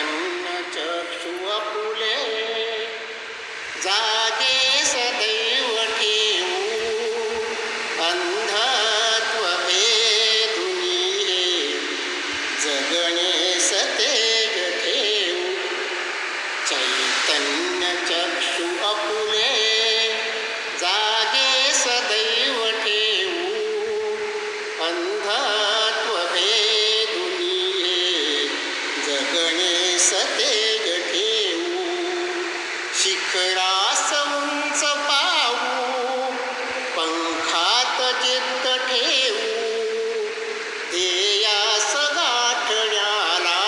चैतन्य चक्षु आपुले जागे सदैव ठेवू अंधत्व भेदुनी जगणे सतेज ठेवू चैतन्य चक्षु आपुले जागे सदैव ठेवू अंधत्व भेदुनी जगणे सतेज ठेवू शिखरास उंच पाहू पंखात जिद्द ठेवू ध्येयास गाठण्याला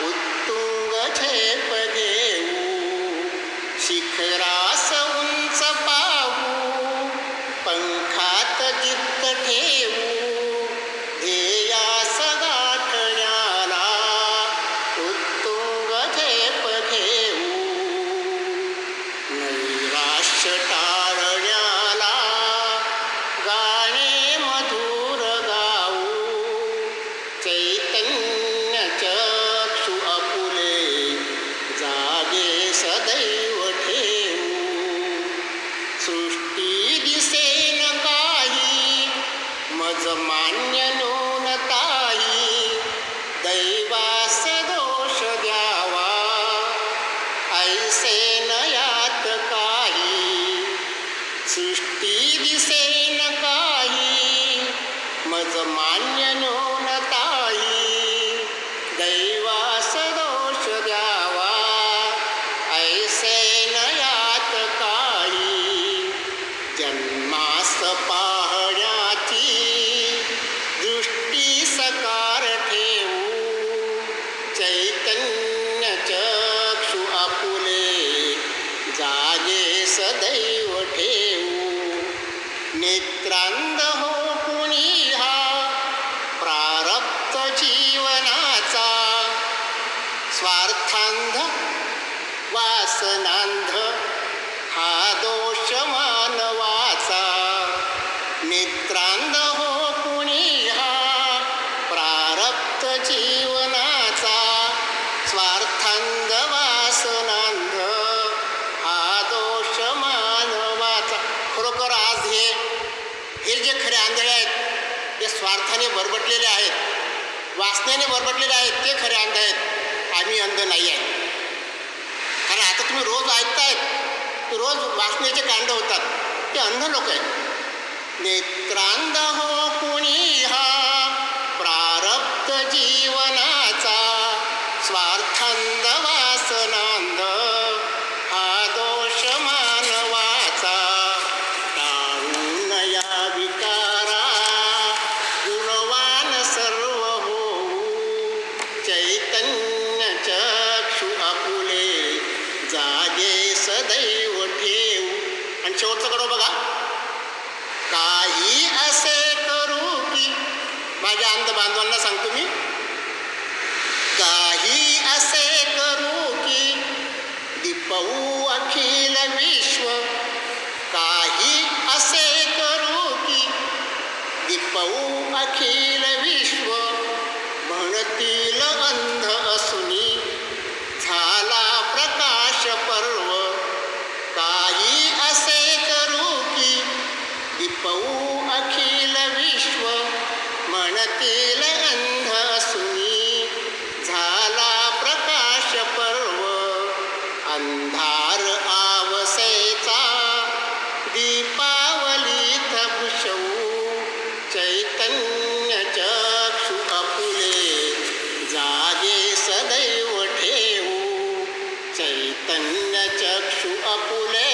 उत्तुंग झेप घेऊ शिखरास उंच पाहू पंखात जिद्द ठेवू ध्येयास गाठण्याला उत्तुंग झेप घेऊ नैराश्य टाळण्याला गाणे मधुर गाऊ चैतन्य चक्षु आपुले जागे सदैव ठेवू सृष्टी दिसेन काही मज मान्य नोनताही दैवास दोष द्यावा ऐसे नयात काही सृष्टी दिसेन काही मज मान्य नोनताही दैवास दोष द्यावा ऐसे नयात काही जन्मास पाहण्याची दृष्टी सकार ठेवू चैतन्य चक्षु आपुले जागे सदैव ठेवू नेत्रांध हो कुणी हा प्रारब्ध जीवनाचा स्वार्थांध वासनांध हा दोष मानवाचा नेत्रांध हो कुणी हा प्रारब्ध जीवनाचा स्वार्थांध वासनांध हा दोष मानवाचा खरोखर आज हे जे खरे आंधळे आहेत जे स्वार्थाने बरबटलेले आहेत वासनेने बरबटलेले आहेत ते खरे अंध आहेत आम्ही अंध नाही आहे कारण आता तुम्ही रोज ऐकतायत रोज वासनेचे कांड होतात ते अंध लोक आहेत नेत्रांध हो कुणी हा प्रारब्ध जीवनाचा स्वार्थांध वासनांध हा दोष मानवाचा टाळून या विकारा गुणवान सर्व होऊ चैतन्य चक्षु आपुले जागे सदैव ठेवू आणि शेवटचं कडो बघा काही असे करू की माझ्या अंध बांधवांना सांगतो मी काही असे करू की दीपवू अखिल विश्व काही असे करू की दीपवू अखिल विश्व म्हणतील अंध असुनी झाला प्रकाश पर्व काही असे करू की दीपवू अखिल विश्व म्हणतील अंध असुनी झाला प्रकाश पर्व अंधार आवसेचा दीपावलीत भुषवू चैतन्य चक्षु आपुले जागे सदैव ठेवू चैतन्य चक्षु आपुले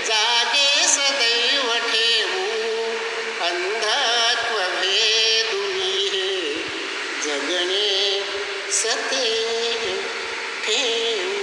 जागे सदैव ठेवू अंधत्व भेदुनी जगणे सतेज ठेवू